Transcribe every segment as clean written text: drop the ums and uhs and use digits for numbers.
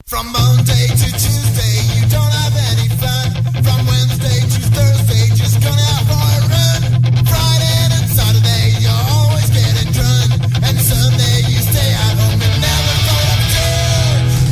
From Monday to Tuesday, you don't have any fun. From Wednesday to Thursday, just gonna out for a run. Friday and Saturday, you're always getting drunk. And Sunday, you stay at home and never go to church.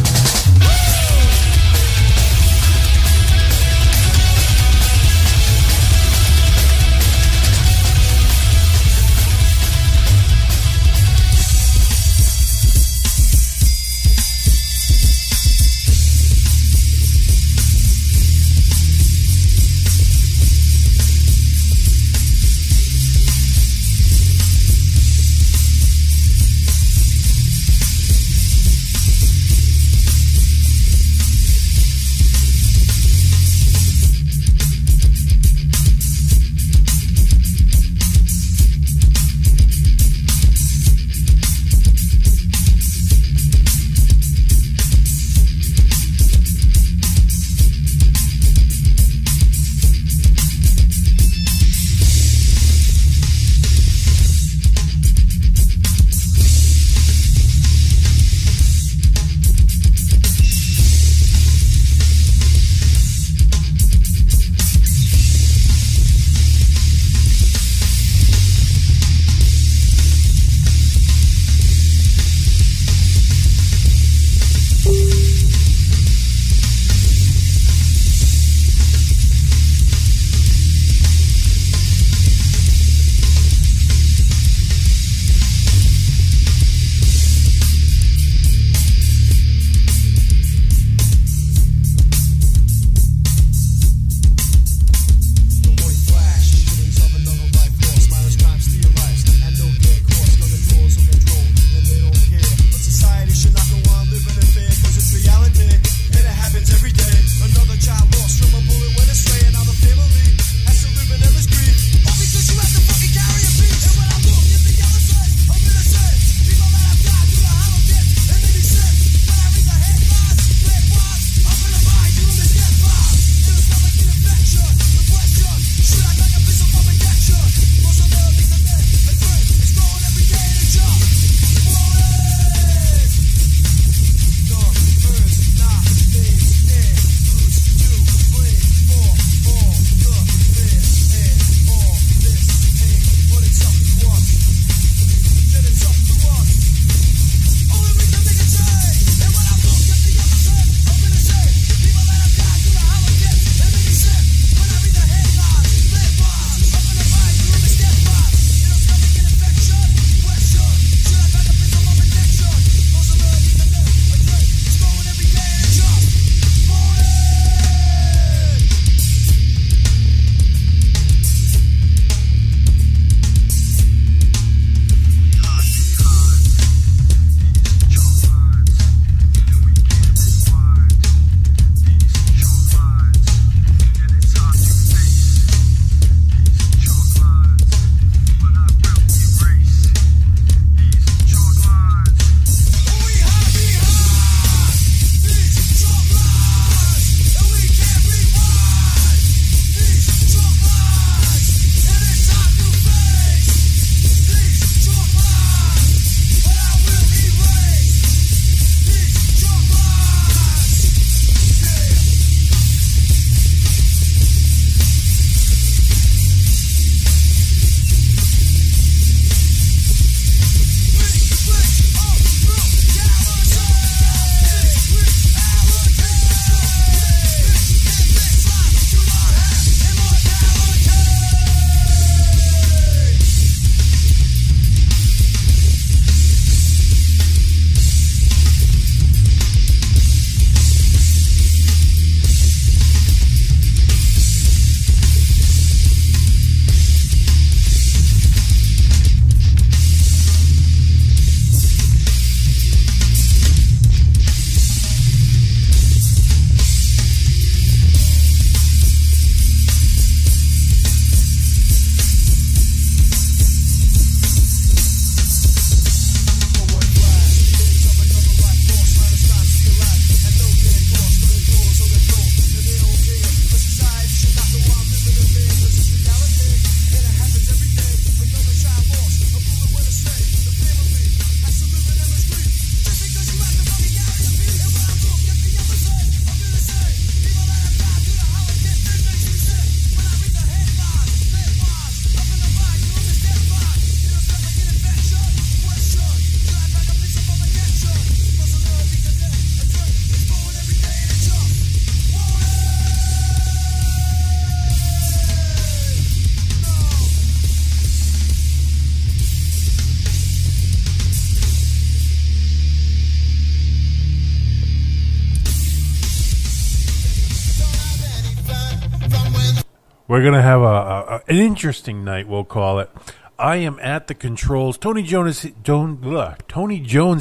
We're going to have an interesting night, we'll call it. I am at the controls. Tony Jones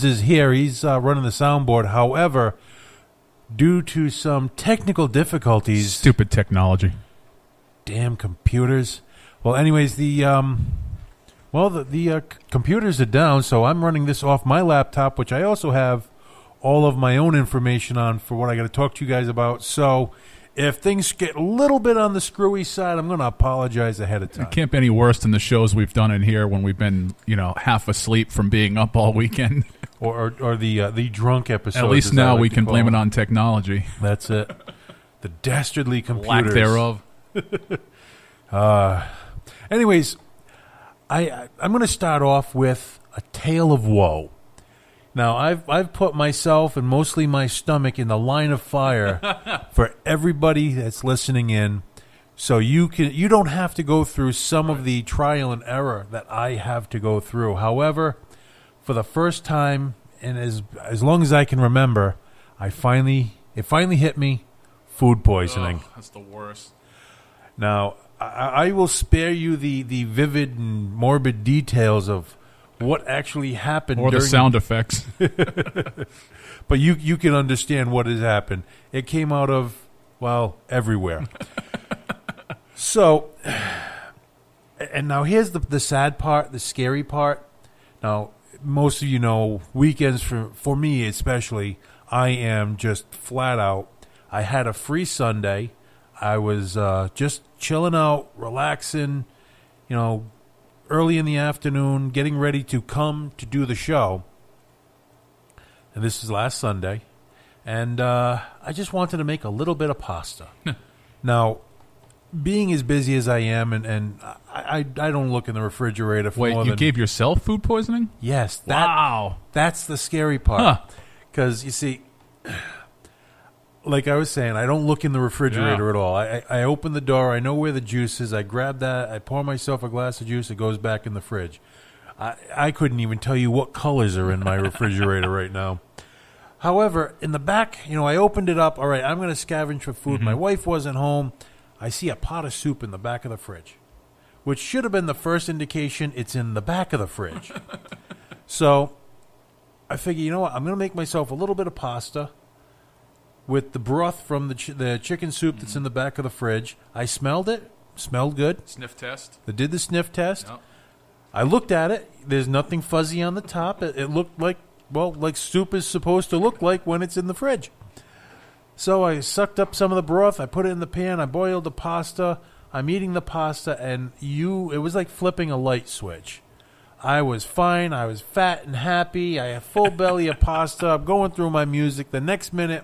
is here. He's running the soundboard. However, due to some technical difficulties... Stupid technology. Damn computers. Well, anyways, the computers are down, so I'm running this off my laptop, which I also have all of my own information on for what I got to talk to you guys about. So... if things get a little bit on the screwy side, I'm going to apologize ahead of time. It can't be any worse than the shows we've done in here when we've been, half asleep from being up all weekend. or the drunk episodes. At least now we can blame it on technology. That's it. The dastardly computers. Lack thereof. Anyways, I'm going to start off with a tale of woe. Now, I've put myself and mostly my stomach in the line of fire for everybody that's listening in, so you don't have to go through some of the trial and error that I have to go through. However, for the first time, and as long as I can remember, it finally hit me: food poisoning. Oh, that's the worst. Now, I will spare you the vivid and morbid details of what actually happened. Or the sound effects. But you can understand what has happened. It came out of, well, everywhere. So, and now here's the sad part, the scary part. Now, most of you know, weekends, for me especially, I am just flat out. I had a free Sunday. I was just chilling out, relaxing, early in the afternoon, getting ready to come to do the show. And this is last Sunday. And I just wanted to make a little bit of pasta. Now, being as busy as I am, and I don't look in the refrigerator for more than... Wait, you gave yourself food poisoning? Yes. Wow. That's the scary part. Because, you see... like I was saying, I don't look in the refrigerator at all. I open the door. I know where the juice is. I grab that. I pour myself a glass of juice. It goes back in the fridge. I couldn't even tell you what colors are in my refrigerator right now. However, in the back, I opened it up. All right, I'm going to scavenge for food. My wife wasn't home. I see a pot of soup in the back of the fridge, which should have been the first indication it's in the back of the fridge. So I figure, you know what? I'm going to make myself a little bit of pasta with the broth from the chicken soup that's in the back of the fridge. I smelled it. Smelled good. Sniff test. I did the sniff test. Yep. I looked at it. There's nothing fuzzy on the top. It looked like soup is supposed to look like when it's in the fridge. So I sucked up some of the broth. I put it in the pan. I boiled the pasta. I'm eating the pasta, and it was like flipping a light switch. I was fine. I was fat and happy. I had a full belly of pasta. I'm going through my music. The next minute,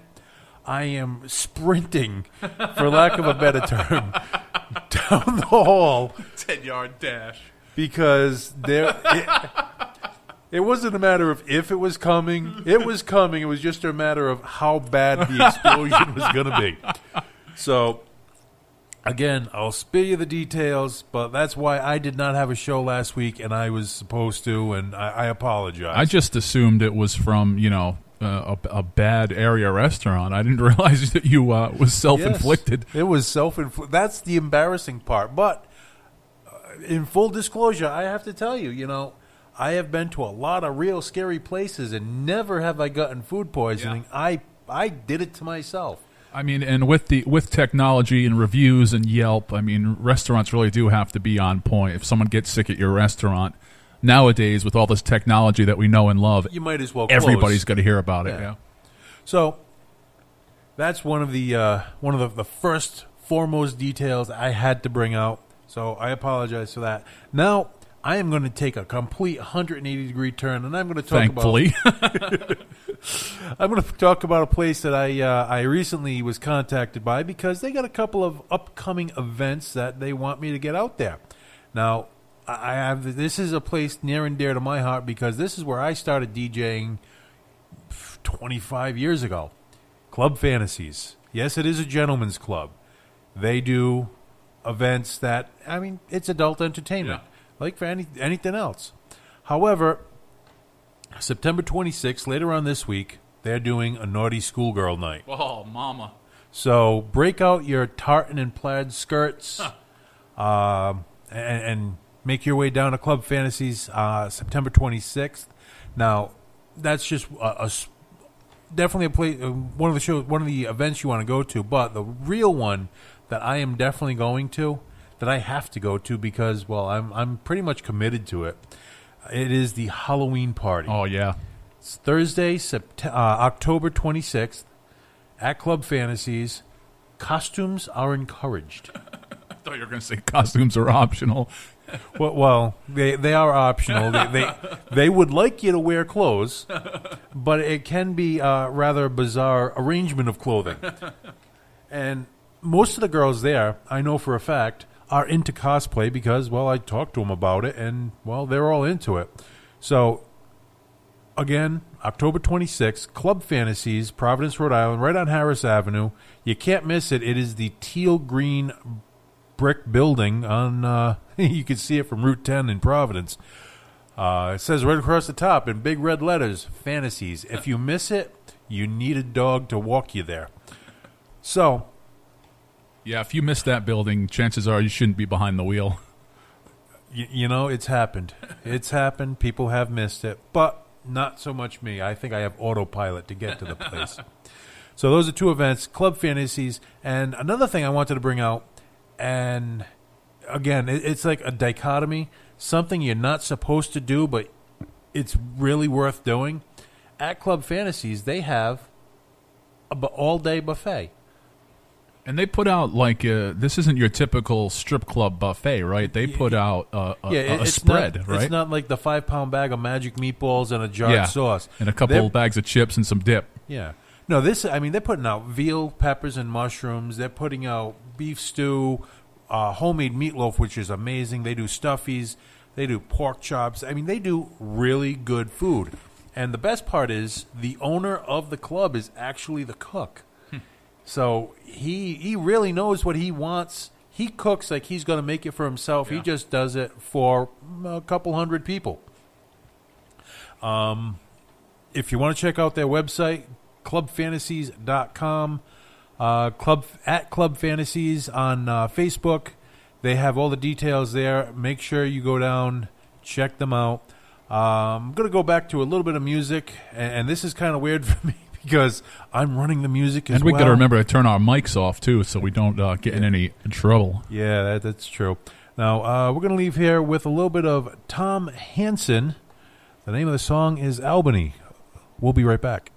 I am sprinting, for lack of a better term, down the hall. 10-yard dash. Because it wasn't a matter of if it was coming. It was coming. It was just a matter of how bad the explosion was going to be. So, again, I'll spare you the details, but that's why I did not have a show last week, and I was supposed to, and I apologize. I just assumed it was from, a bad area restaurant. I didn't realize that you was self-inflicted. Yes, it was self-inflicted. That's the embarrassing part. But in full disclosure, I have to tell you, I have been to a lot of real scary places, and never have I gotten food poisoning. Yeah. I did it to myself. I mean, and with technology and reviews and Yelp, restaurants really do have to be on point. If someone gets sick at your restaurant, nowadays, with all this technology that we know and love, you might as well close. Everybody's going to hear about it. Yeah. So that's one of the first foremost details I had to bring out. So I apologize for that. Now I am going to take a complete 180-degree turn, and I'm going to talk Thankfully. I'm going to talk about a place that I recently was contacted by because they got a couple of upcoming events that they want me to get out there. Now, this is a place near and dear to my heart because this is where I started DJing 25 years ago. Club Fantasies. Yes, it is a gentleman's club. They do events that, it's adult entertainment, like for anything else. However, September 26th, later on this week, they're doing a naughty schoolgirl night. Oh, mama. So break out your tartan and plaid skirts. and make your way down to Club Fantasies September 26th. Now, that's just definitely a place, one of the events you want to go to. But the real one that I am definitely going to, that I have to go to because, well, I'm pretty much committed to it. It is the Halloween party. Oh yeah, it's Thursday, October 26th at Club Fantasies. Costumes are encouraged. I thought you were going to say costumes are optional. Well, they are optional. They would like you to wear clothes, but it can be a rather bizarre arrangement of clothing. And most of the girls there, I know for a fact, are into cosplay because, well, I talked to them about it, and, well, they're all into it. So, again, October 26th, Club Fantasies, Providence, Rhode Island, right on Harris Avenue. You can't miss it. It is the teal green brick building on you can see it from Route 10 in Providence. It says right across the top in big red letters, Fantasies. If you miss it, you need a dog to walk you there. So, yeah, if you miss that building, chances are you shouldn't be behind the wheel. You know, it's happened. It's happened. People have missed it, but not so much me. I think I have autopilot to get to the place. So those are two events, Club Fantasies, and another thing I wanted to bring out. And, again, it's like a dichotomy, something you're not supposed to do, but it's really worth doing. At Club Fantasies, they have an all-day buffet. And they put out, like, this isn't your typical strip club buffet, right? They put out a spread, right? It's not like the 5-pound bag of magic meatballs and a jarred sauce. And a couple bags of chips and some dip. Yeah. No, they're putting out veal, peppers, and mushrooms. They're putting out beef stew, homemade meatloaf, which is amazing. They do stuffies. They do pork chops. I mean, they do really good food. And the best part is the owner of the club is actually the cook. So he really knows what he wants. He cooks like he's going to make it for himself. Yeah. He just does it for a couple hundred people. If you want to check out their website, clubfantasies.com, Club Fantasies on Facebook. They have all the details there. Make sure you go down, check them out. I'm going to go back to a little bit of music, and this is kind of weird for me because I'm running the music as well. And we got to remember to turn our mics off, too, so we don't get in any trouble. Yeah, that's true. Now, we're going to leave here with a little bit of Tom Hansen. The name of the song is Albany. We'll be right back.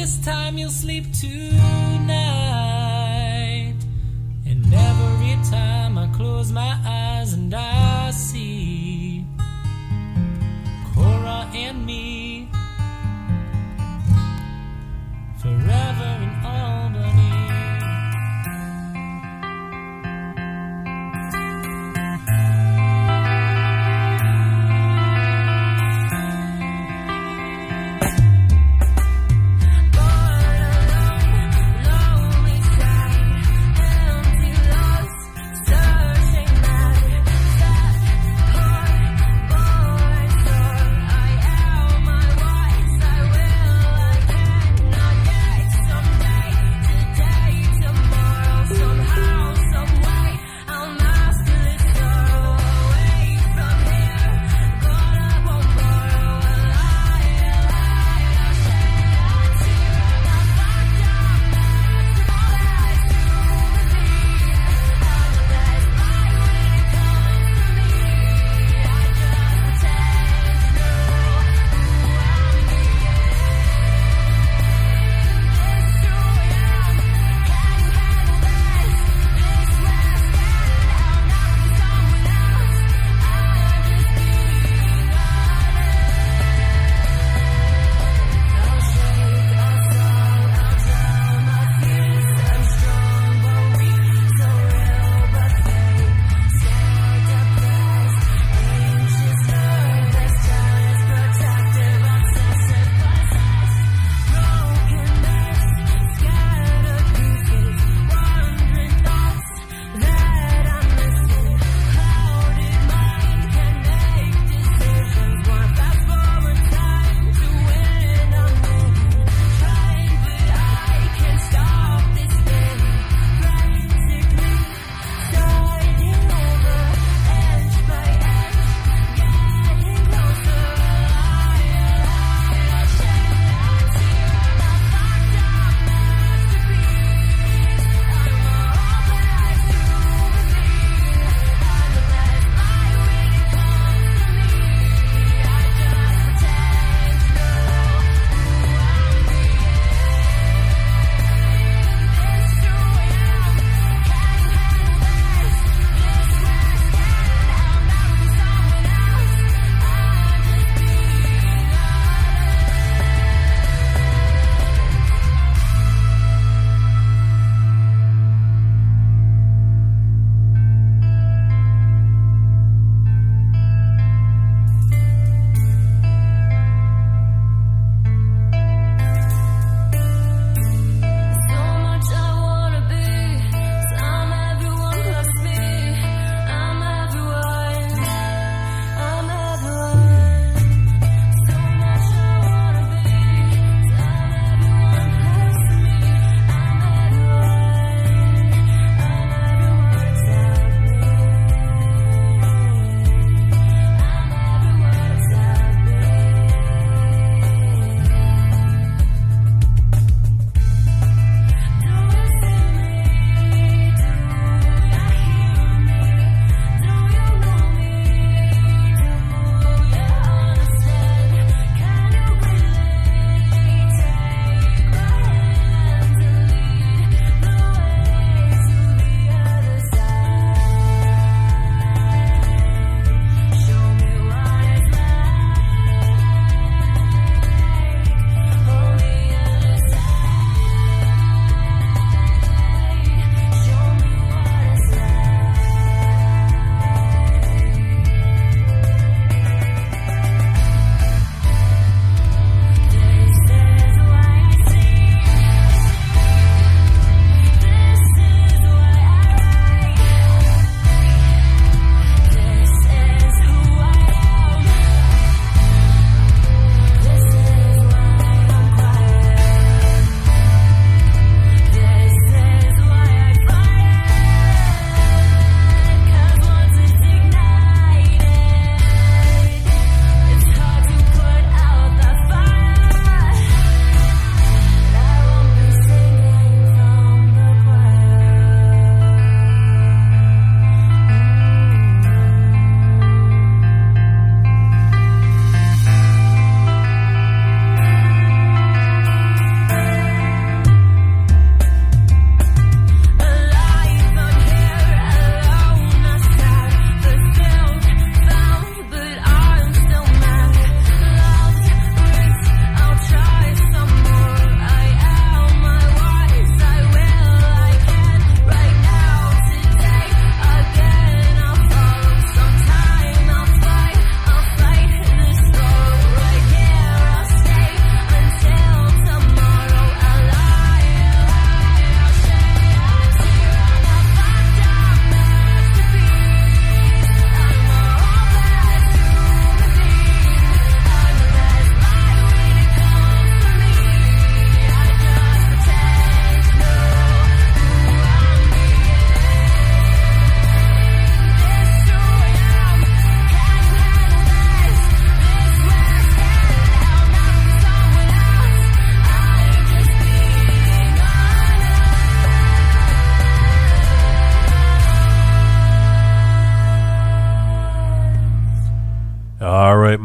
this time you'll sleep tonight. And every time I close my eyes and I see Cora and me forever in Albany. I am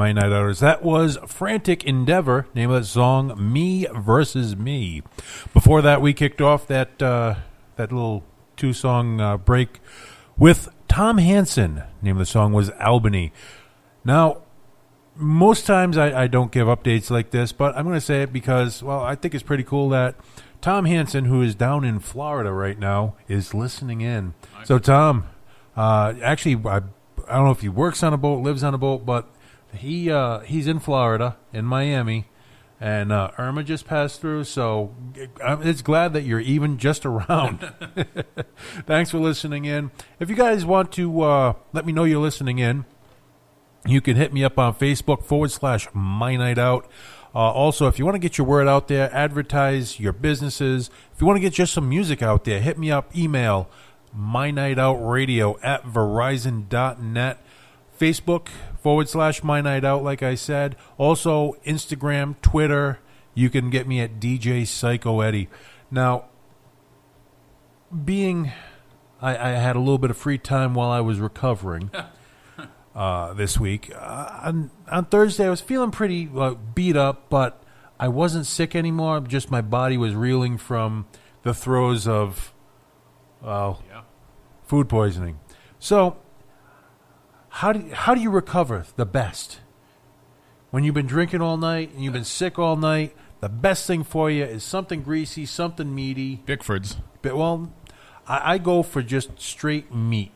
My Night Outers. That was Frantic Endeavor, name of that song, Me Versus Me. Before that, we kicked off that little two-song break with Tom Hansen. Name of the song was Albany. Now, most times I don't give updates like this, but I'm going to say it because, well, I think it's pretty cool that Tom Hansen, who is down in Florida right now, is listening in. Nice. So, Tom, actually, I don't know if he works on a boat, lives on a boat, but he's in Florida, in Miami, and Irma just passed through, so it's glad that you're even just around. Thanks for listening in. If you guys want to let me know you're listening in, you can hit me up on Facebook /MyNightOut. Also, if you want to get your word out there, advertise your businesses. If you want to get just some music out there, hit me up, email MyNightOutRadio@Verizon.net. Facebook /MyNightOut, like I said. Also, Instagram, Twitter. You can get me at DJ Psyco Eddie. Now, I had a little bit of free time while I was recovering this week. On Thursday, I was feeling pretty beat up, but I wasn't sick anymore. Just my body was reeling from the throes of food poisoning. So, how do you recover the best? When you've been drinking all night and you've been sick all night, the best thing for you is something greasy, something meaty. Bickford's. But, well, I go for just straight meat.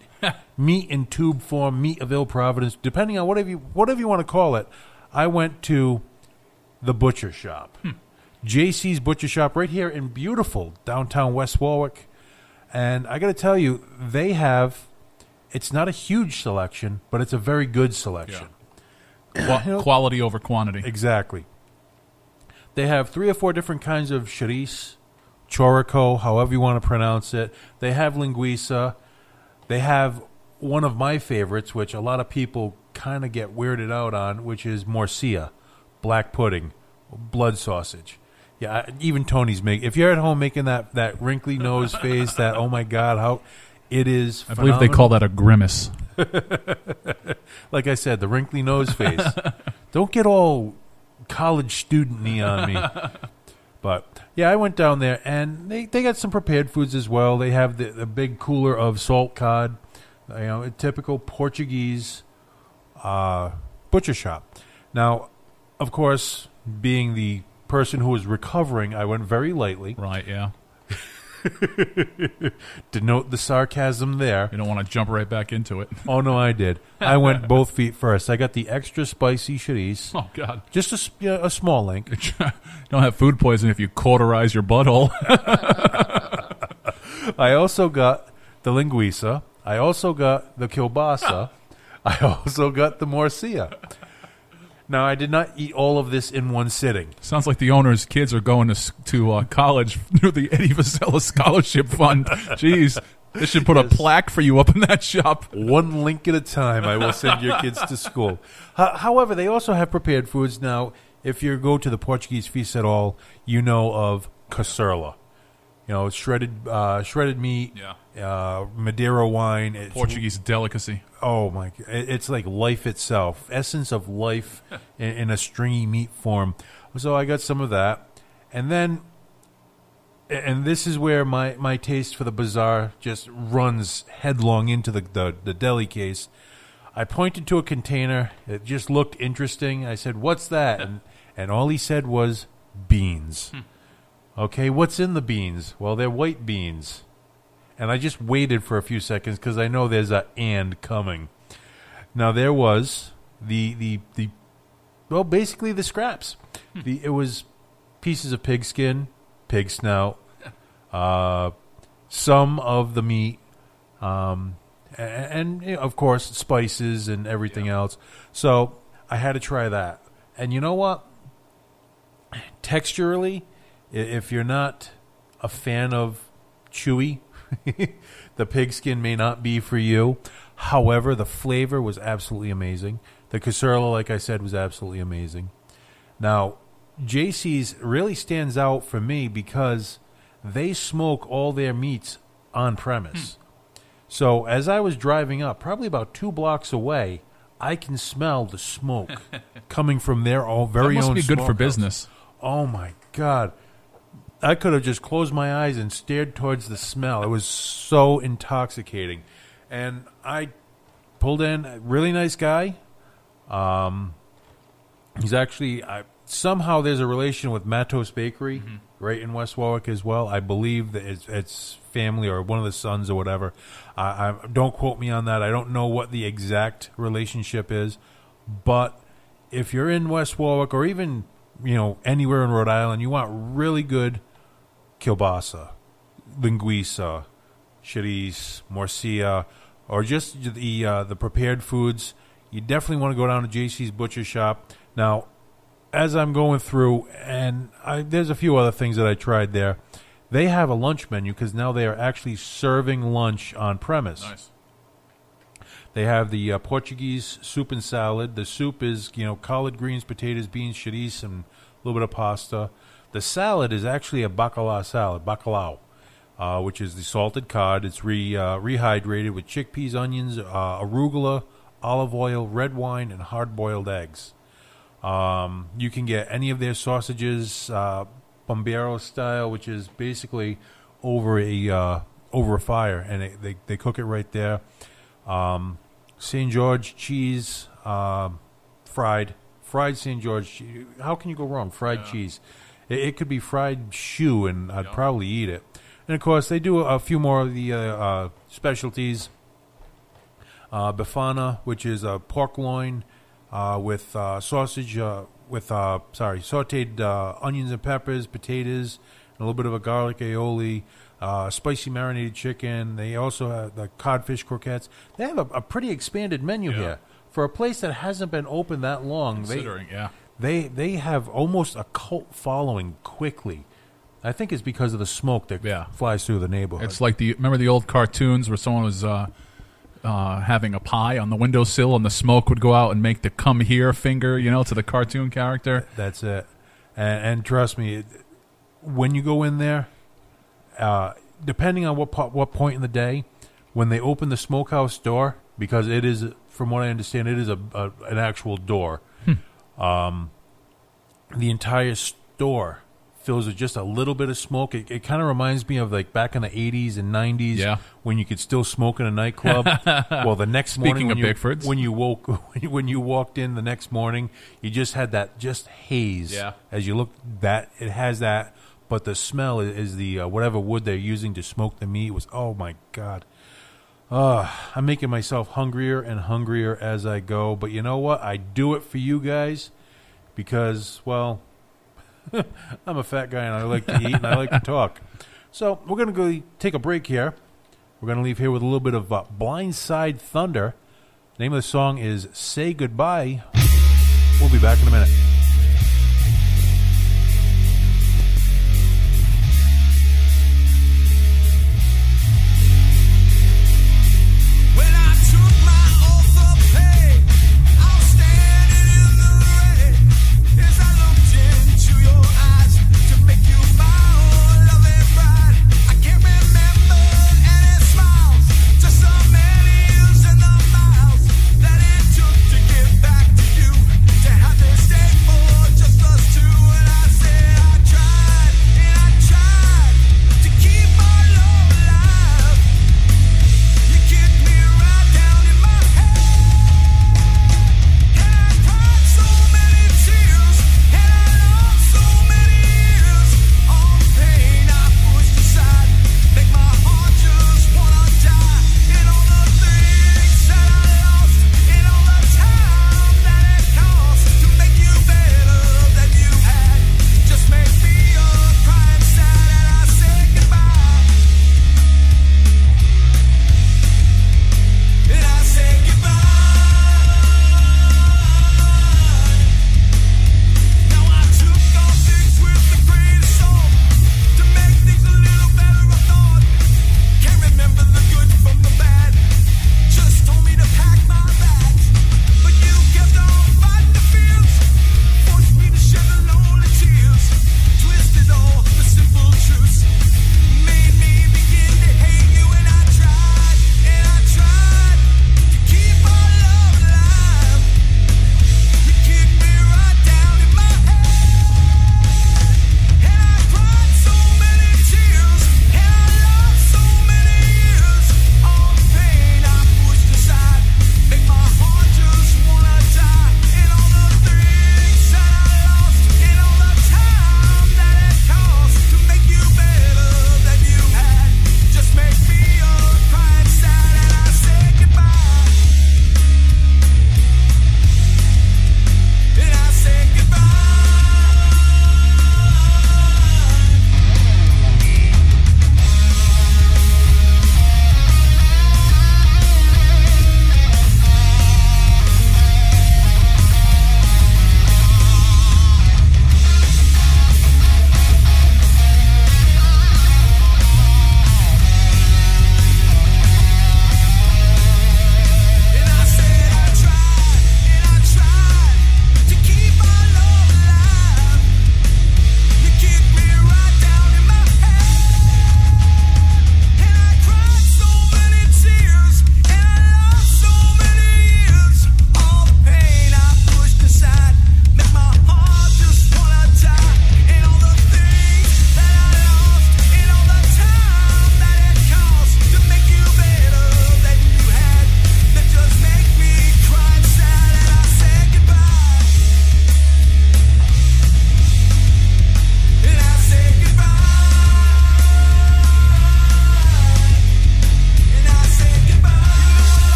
Meat in tube form, meat of ill providence, depending on whatever you want to call it. I went to the butcher shop. JC's Butcher Shop right here in beautiful downtown West Warwick. And I got to tell you, they have, it's not a huge selection, but it's a very good selection. Yeah. Quality over quantity. Exactly. They have 3 or 4 different kinds of chorizo, chorico, however you want to pronounce it. They have linguiça. They have one of my favorites, which a lot of people kind of get weirded out on, which is morcilla, black pudding, blood sausage. Yeah, even Tony's if you're at home making that wrinkly nose face, that, oh my God, how it is phenomenal. I believe they call that a grimace. Like I said, the wrinkly nose face. Don't get all college student-y on me. But, yeah, I went down there, and they got some prepared foods as well. They have the big cooler of salt cod, a typical Portuguese butcher shop. Now, of course, being the person who was recovering, I went very lightly. Right, yeah. Denote the sarcasm there. You don't want to jump right back into it. Oh, no, I did. I went both feet first. I got the extra spicy chorizo. Oh, God. Just a small link. You don't have food poisoning if you cauterize your butthole. I also got the linguiça. I also got the kielbasa. I also got the morcilla. Now, I did not eat all of this in one sitting. Sounds like the owner's kids are going to college through the Eddie Vasella Scholarship Fund. Jeez, they should put a plaque for you up in that shop. One link at a time, I will send your kids to school. However, they also have prepared foods. Now, if you go to the Portuguese feast at all, you know of caserla. Shredded meat, Madeira wine. Portuguese delicacy. Oh, my God. It's like life itself, essence of life in a stringy meat form. So I got some of that. And then, and this is where my taste for the bizarre just runs headlong into the deli case. I pointed to a container. It just looked interesting. I said, "What's that?" And all he said was, "Beans." Okay, what's in the beans? Well, they're white beans. And I just waited for a few seconds because I know there's a "and" coming. Now, there was basically the scraps. It was pieces of pig skin, pig snout, some of the meat, and of course, spices and everything else. So I had to try that. And you know what? Texturally, if you're not a fan of chewy, the pigskin may not be for you. However, the flavor was absolutely amazing. The caserla, like I said, was absolutely amazing. Now, JC's really stands out for me because they smoke all their meats on premise. So as I was driving up, probably about 2 blocks away, I can smell the smoke coming from their very That must own be good for smokehouse. business. Oh, my God. I could have just closed my eyes and stared towards the smell. It was so intoxicating. And I pulled in a really nice guy. He's actually... somehow there's a relation with Matos Bakery right in West Warwick as well. I believe that it's family or one of the sons or whatever. Don't quote me on that. I don't know what the exact relationship is. But if you're in West Warwick or even anywhere in Rhode Island, you want really good kielbasa, linguiça, chorizo, morcilla, or just the prepared foods, you definitely want to go down to JC's Butcher Shop. Now, as I'm going through, and there's a few other things that I tried there, they have a lunch menu because now they are actually serving lunch on premise. Nice. They have the Portuguese soup and salad. The soup is, collard greens, potatoes, beans, chorizo, and a little bit of pasta. The salad is actually a bacalhau salad, which is the salted cod. It's rehydrated with chickpeas, onions, arugula, olive oil, red wine, and hard-boiled eggs. You can get any of their sausages, bombero style, which is basically over a fire, and they cook it right there. St. George cheese, fried St. George. How can you go wrong? Fried cheese. It could be fried shoe, and I'd probably eat it. And of course, they do a few more of the specialties. Befana, which is a pork loin. With sausage, sauteed onions and peppers, potatoes, and a little bit of a garlic aioli, spicy marinated chicken. They also have the codfish croquettes. They have a pretty expanded menu here. For a place that hasn't been open that long, they have almost a cult following quickly. I think it's because of the smoke that flies through the neighborhood. It's like remember the old cartoons where someone was... having a pie on the windowsill, and the smoke would go out and make the "come here" finger, to the cartoon character. That's it. And trust me, when you go in there, depending on what point in the day, when they open the smokehouse door, because it is, from what I understand, it is an actual door. The entire store fills with just a little bit of smoke. It kind of reminds me of like back in the 80s and 90s when you could still smoke in a nightclub. Well, the next morning when you walked in the next morning, you just had that haze. As you look, that it has that, but the smell is the whatever wood they're using to smoke the meat was, oh my God. I'm making myself hungrier and hungrier as I go, but you know what? I do it for you guys because, well, I'm a fat guy and I like to eat and I like to talk. So we're going to go take a break here. We're going to leave here with a little bit of Blindside Thunder. The name of the song is Say Goodbye. We'll be back in a minute. Stay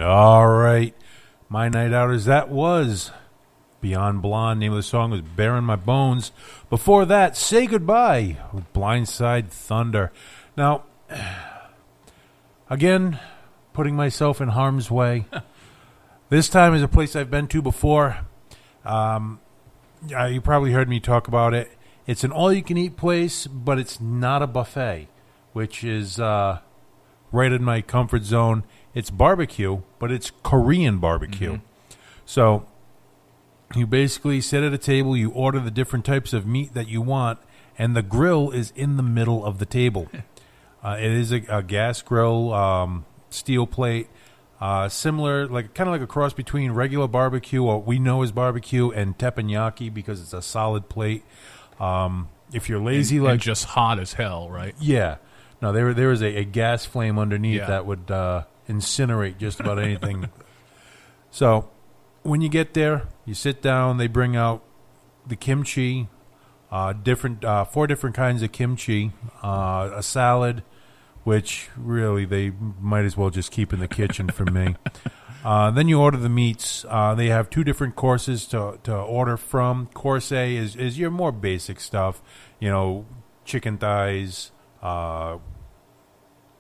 All right. My Night Outers, that was Beyond Blonde. Name of the song was Bearing My Bones. Before that, Say Goodbye with Blindside Thunder. Now, again, putting myself in harm's way. This time is a place I've been to before. You probably heard me talk about it. It's an all-you-can-eat place, but it's not a buffet, which is right in my comfort zone. It's barbecue, but it's Korean barbecue. Mm-hmm. So you basically sit at a table, you order the different types of meat that you want, and the grill is in the middle of the table. It is a gas grill, steel plate, similar, kind of like a cross between regular barbecue, what we know as barbecue, and teppanyaki because it's a solid plate. If you're lazy, and just hot as hell, right? Yeah. No, there is a gas flame underneath that would incinerate just about anything. So when you get there, you sit down. They bring out the kimchi, 4 different kinds of kimchi, a salad, which really they might as well just keep in the kitchen for me. Then you order the meats. They have 2 different courses to order from. Course A is your more basic stuff, chicken thighs,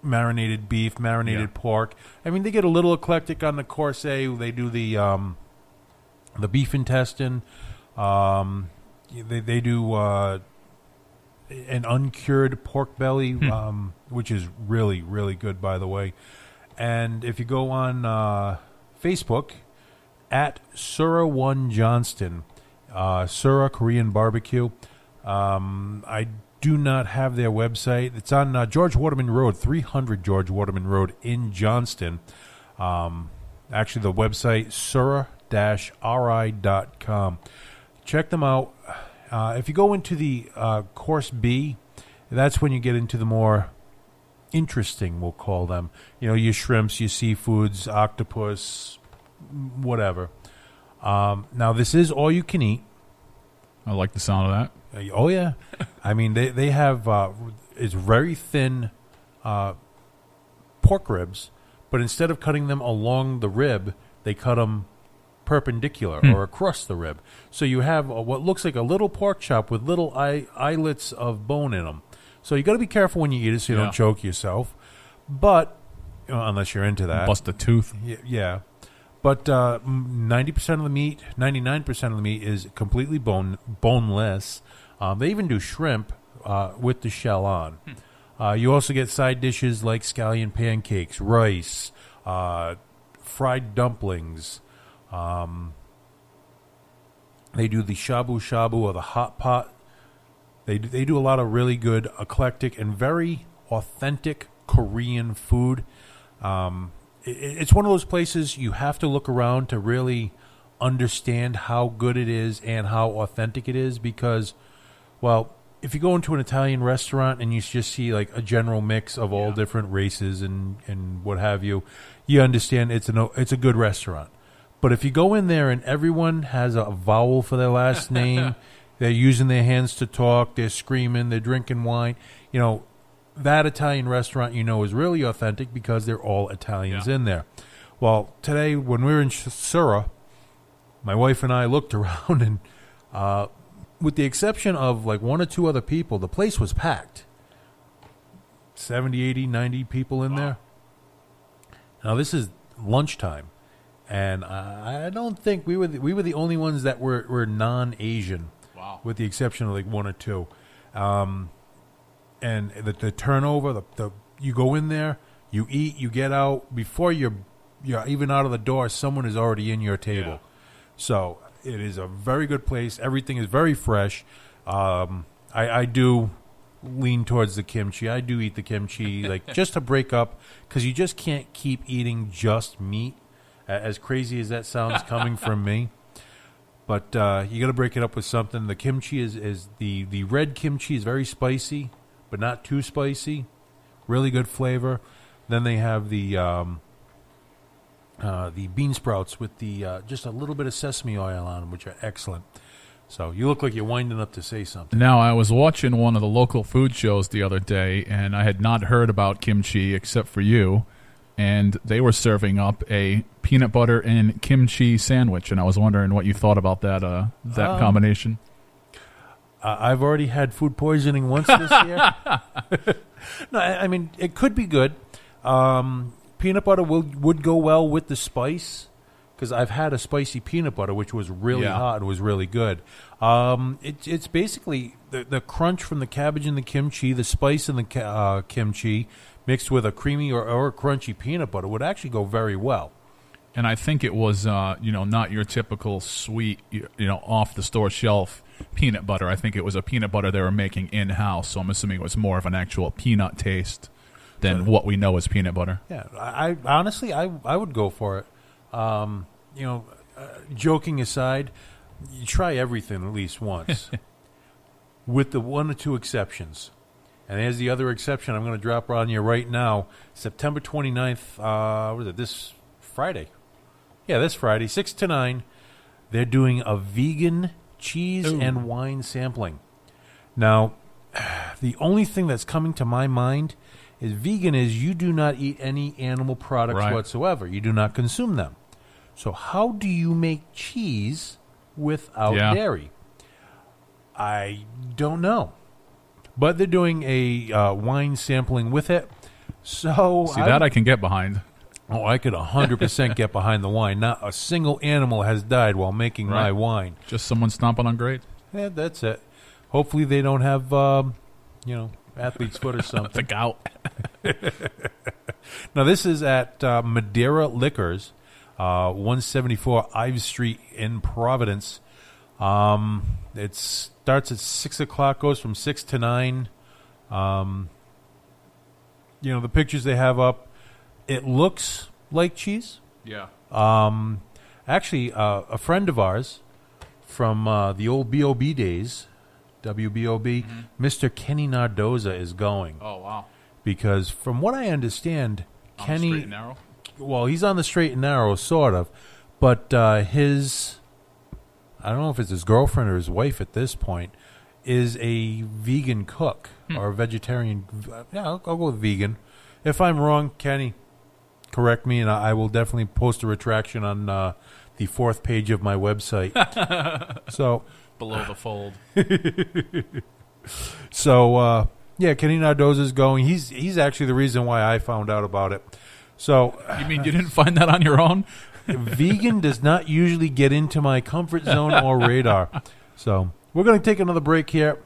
marinated beef, marinated pork. I mean, they get a little eclectic on the course A. They do the beef intestine. They do an uncured pork belly, which is really, really good, by the way. And if you go on Facebook, at Sura1 Johnston, Sura Korean Barbecue, I do not have their website. It's on George Waterman Road, 300 George Waterman Road in Johnston. Actually, the website, sura-ri.com. Check them out. If you go into the course B, that's when you get into the more interesting, we'll call them. Your shrimps, your seafoods, octopus, whatever. Now, this is all you can eat. I like the sound of that. Oh, yeah. I mean, they have it's very thin pork ribs, but instead of cutting them along the rib, they cut them perpendicular or across the rib. So you have what looks like a little pork chop with little eyelets of bone in them. So you got to be careful when you eat it so you don't choke yourself. But unless you're into that, bust a tooth. Yeah. But 90% of the meat, 99% of the meat is completely boneless. They even do shrimp with the shell on. You also get side dishes like scallion pancakes, rice, fried dumplings. They do the shabu shabu or the hot pot. They do a lot of really good, eclectic, and very authentic Korean food. It's one of those places you have to look around to really understand how good it is and how authentic it is because, well, if you go into an Italian restaurant and you just see like a general mix of all different races and what have you, you understand it's a good restaurant. But if you go in there and everyone has a vowel for their last name, they're using their hands to talk, they're screaming, they're drinking wine, that Italian restaurant is really authentic because they're all Italians in there. Well, today when we were in Sura, my wife and I looked around and with the exception of like 1 or 2 other people, the place was packed. 70, 80, 90 people in there. Now this is lunchtime. And I don't think we were the only ones that were non-Asian, with the exception of like 1 or 2. And the turnover, you go in there, you eat, you get out before you're even out of the door. Someone is already in your table, so it is a very good place. Everything is very fresh. I do lean towards the kimchi. I do eat the kimchi like just to break up because you just can't keep eating just meat. As crazy as that sounds coming from me. But you got to break it up with something. The kimchi is the red kimchi is very spicy, but not too spicy. Really good flavor. Then they have the bean sprouts with the just a little bit of sesame oil on them, which are excellent. So you look like you're winding up to say something. Now, I was watching one of the local food shows the other day, and I had not heard about kimchi except for you. and they were serving up a peanut butter and kimchi sandwich, and I was wondering what you thought about that combination. I've already had food poisoning once this year. No, I mean, it could be good. Peanut butter would go well with the spice, because I've had a spicy peanut butter, which was really hot and was really good. It's basically the crunch from the cabbage and the kimchi, the spice in the kimchi, mixed with a creamy or a crunchy peanut butter would actually go very well. And I think it was, not your typical sweet, off the store shelf peanut butter. I think it was a peanut butter they were making in-house, so I'm assuming it was more of an actual peanut taste than what we know as peanut butter. Yeah, I honestly, I would go for it. Joking aside, you try everything at least once, with the one or two exceptions. And here's the other exception I'm going to drop on you right now. September 29th, what is it, this Friday? Yeah, this Friday, 6 to 9, they're doing a vegan cheese and wine sampling. Now, the only thing that's coming to my mind is vegan is you do not eat any animal products whatsoever. You do not consume them. So how do you make cheese without dairy? I don't know. But they're doing a wine sampling with it. So I can get behind. Oh, I could 100% get behind the wine. Not a single animal has died while making my wine. Just someone stomping on grapes? Yeah, that's it. Hopefully they don't have, athlete's foot or something. The gout. Now, this is at Madeira Liquors, 174 Ives Street in Providence. It starts at 6 o'clock, goes from 6 to 9. The pictures they have up, it looks like cheese. Yeah. Actually, a friend of ours from the old B.O.B. days, WBOB, Mr. Kenny Nardoza is going. Oh, wow. Because from what I understand, Kenny... Straight and narrow? Well, he's on the straight and narrow, sort of. But his... I don't know if it's his girlfriend or his wife at this point, is a vegan cook or a vegetarian. Yeah, I'll go with vegan. If I'm wrong, Kenny, correct me, and I will definitely post a retraction on the fourth page of my website. So below the fold. So Kenny Nardoza's going. He's actually the reason why I found out about it. So you mean you didn't find that on your own? Vegan does not usually get into my comfort zone or radar. So we're going to take another break here.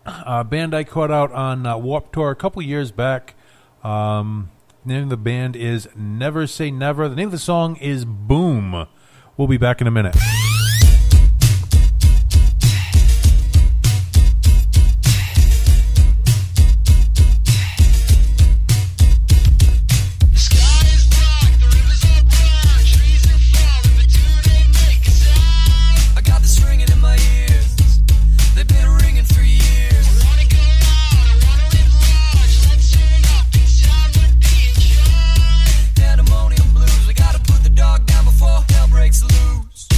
Band I caught out on Warped Tour a couple years back. The name of the band is Never Say Never. The name of the song is Boom. We'll be back in a minute. Breaks loose.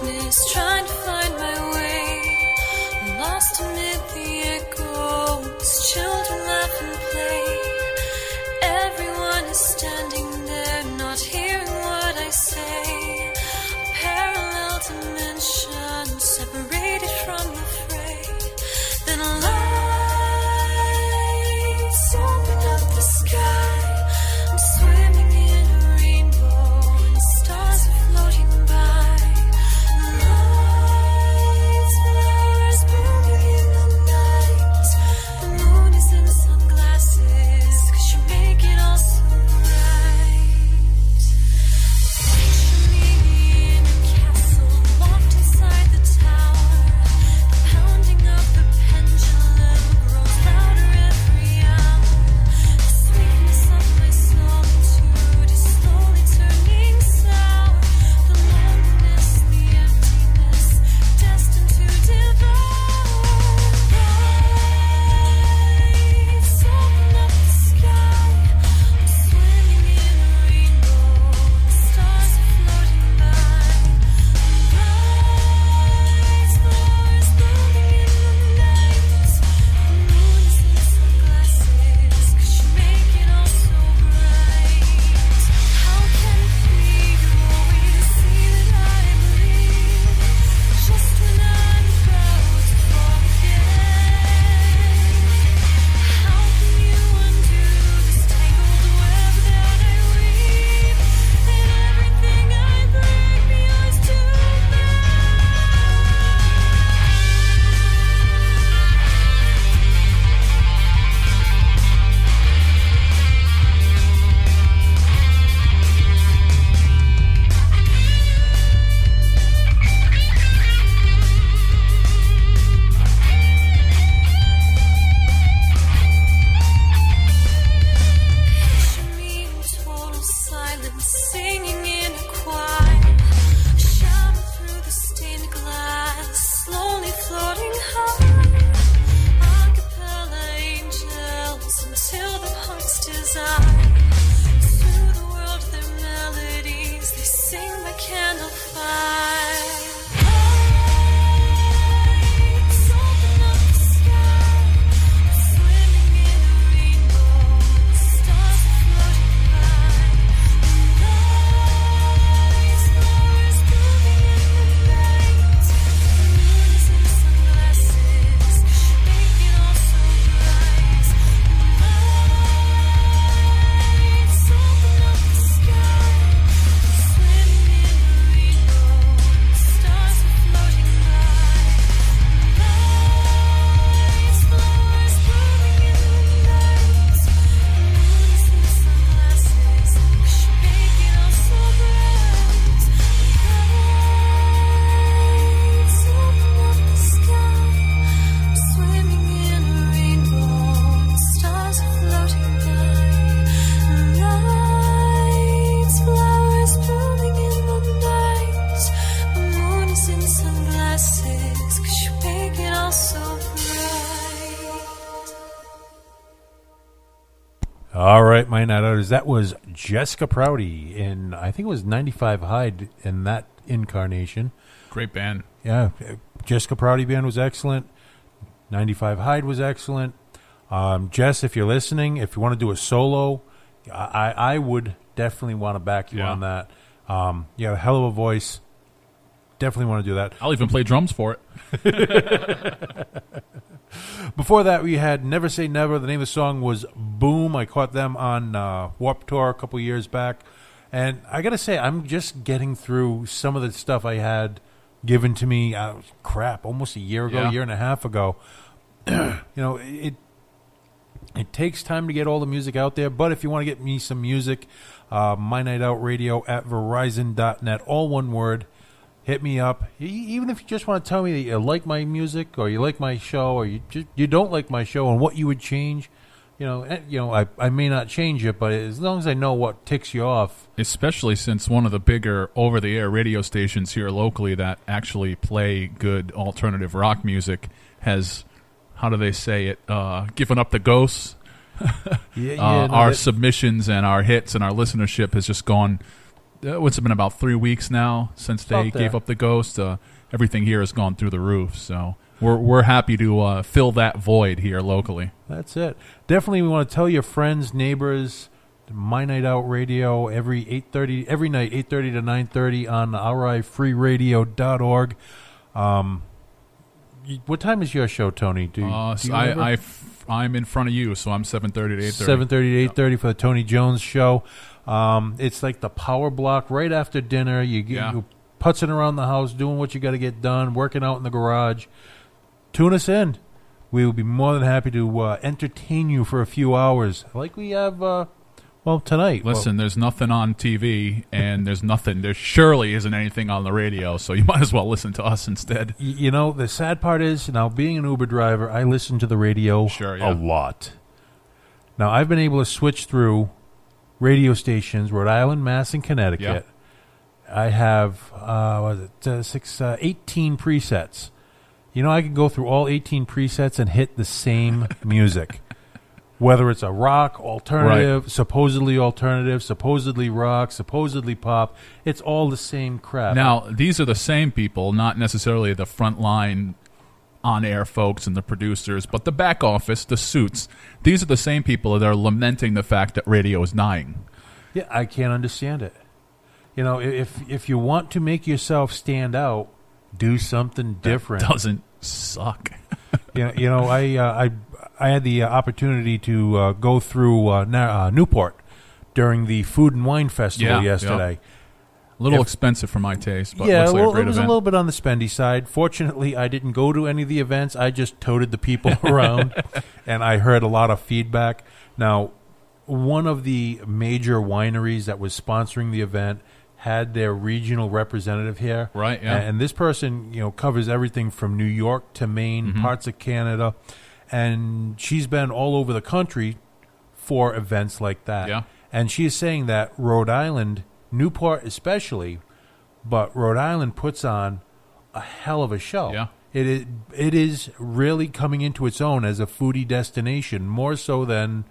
darkness, trying to find my way. Lost amid the echoes, children laugh and play. Everyone is standing there, not hearing what I say. A parallel dimension, separated from the fray. Then lights open up the sky. I'm swimming in a rainbow, and stars are floating by. Lights, flowers blooming in the night. The moon is in sunglasses, 'cause you make it all so bright. Picture me in a castle, locked inside the tower. The pounding of the pendulum grows louder every hour. The sweetness of my solitude is slowly turning sour. The loneliness, the emptiness, destined to devour. Lights open up the sky. I'm swimming in a rainbow, the stars are floating by. Lights, flowers blooming in the night. The moon is in sunglasses, 'cause you make it all so bright. How can it be you always see that I believe, just when I'm about to forget? How can you undo this tangled web that I weave? Let everything I break be yours to Picture me in total silence, singing in a choir. Shadow through the stained glass, slowly floating high. A cappella angels until the heart's desire. Through the world their melodies, they sing by candlelight. Lights open up the sky. I'm swimming in a rainbow, the stars are floating by. Lights, flowers blooming in the night. The moon is in sunglasses, 'cause you make it all so bright. Lights open up the sky. I'm swimming in a rainbow, the stars are floating by. Lights, flowers blooming in the night. The moon is in sunglasses, 'cause you make it all so bright. Lights open up the sky. I'm swimming in a rainbow, the stars are floating by. Lights, flowers blooming in the night. The moon is in sunglasses, 'cause you make it all so bright. All right, my night outers. That was Jessica Prouty in, I think it was 95 Hyde in that incarnation. Great band. Yeah, Jessica Prouty band was excellent. 95 Hyde was excellent. Jess, if you're listening, if you want to do a solo, I would definitely want to back you Yeah. on that. You have a hell of a voice. Definitely want to do that. I'll even play drums for it. Before that, we had Never Say Never. The name of the song was Boom. I caught them on Warped Tour a couple years back. And I got to say, I'm just getting through some of the stuff I had given to me, almost a year ago, Yeah. year and a half ago. It takes time to get all the music out there. But if you want to get me some music, MyNightOut Radio at Verizon.net, all one word. Hit me up. Even if you just want to tell me that you like my music or you like my show or you don't like my show and what you would change, I may not change it, but as long as I know what ticks you off. Especially since one of the bigger over-the-air radio stations here locally that actually play good alternative rock music has, how do they say it, given up the ghosts. Our submissions and our hits and our listenership has just gone It's been about 3 weeks now since they About there. gave up the ghost. Everything here has gone through the roof, so we're happy to fill that void here locally. That's it. Definitely, we want to tell your friends, neighbors, MyNightOut Radio every night, 8:30 to 9:30 on rifreeradio.org. What time is your show, Tony? Do you remember? I'm in front of you, so I'm 7:30 to 8:30. 7:30 to 8:30 for the Tony Jones show. It's like the power block right after dinner. You're putzing around the house, doing what you got to get done, working out in the garage. Tune us in. We will be more than happy to entertain you for a few hours, like we have, tonight. Listen, there's nothing on TV, and there surely isn't anything on the radio, so you might as well listen to us instead. You know, the sad part is, now being an Uber driver, I listen to the radio a lot. Now, I've been able to switch through radio stations, Rhode Island, Mass, and Connecticut. I have 18 presets. You know, I can go through all 18 presets and hit the same music. Whether it's a rock, alternative, supposedly rock, supposedly pop, it's all the same crap. Now, these are the same people, not necessarily the frontline on-air folks and the producers, but the back office, the suits. These are the same people that are lamenting the fact that radio is dying. Yeah, I can't understand it. You know, if you want to make yourself stand out, do something different. That doesn't suck. You know, I had the opportunity to go through Newport during the Food and Wine Festival yesterday. A little expensive for my taste, but yeah, looks like a great it was event. a little bit on the spendy side. Fortunately, I didn't go to any of the events. I just toted the people around, and I heard a lot of feedback. Now, one of the major wineries that was sponsoring the event had their regional representative here. Right, yeah. And this person, covers everything from New York to Maine, parts of Canada, and she's been all over the country for events like that. Yeah. And she is saying that Rhode Island, Newport especially, but Rhode Island puts on a hell of a show. Yeah. It is really coming into its own as a foodie destination, more so than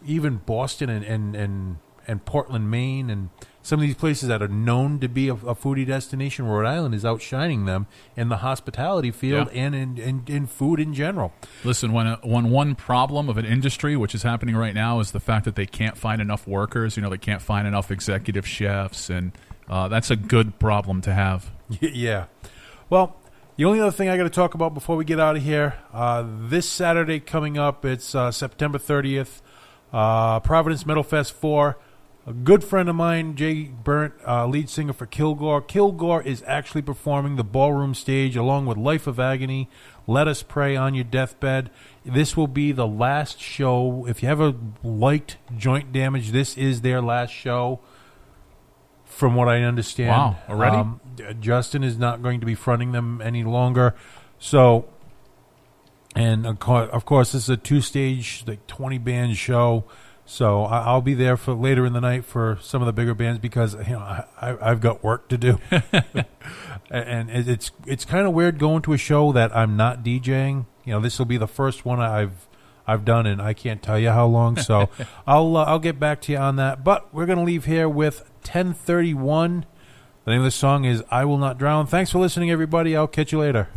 even Boston and Portland, Maine, and some of these places that are known to be a foodie destination. Rhode Island is outshining them in the hospitality field and in food in general. Listen, when one problem of an industry, which is happening right now, is the fact that they can't find enough workers. They can't find enough executive chefs, and that's a good problem to have. Yeah. Well, the only other thing I got to talk about before we get out of here, this Saturday coming up, it's September 30th, Providence Metal Fest 4. A good friend of mine, Jay Burnt, lead singer for Kilgore. Kilgore is actually performing the ballroom stage along with Life of Agony, Let Us Pray on Your Deathbed. This will be the last show. If you ever liked Joint Damage, this is their last show, from what I understand. Wow, already? Justin is not going to be fronting them any longer. So, and of course, this is a two-stage, 20-band show. So I'll be there for later in the night for some of the bigger bands because I've got work to do, and it's kind of weird going to a show that I'm not DJing. This will be the first one I've done, and I can't tell you how long. So I'll get back to you on that. But we're gonna leave here with 1031. The name of the song is "I Will Not Drown." Thanks for listening, everybody. I'll catch you later.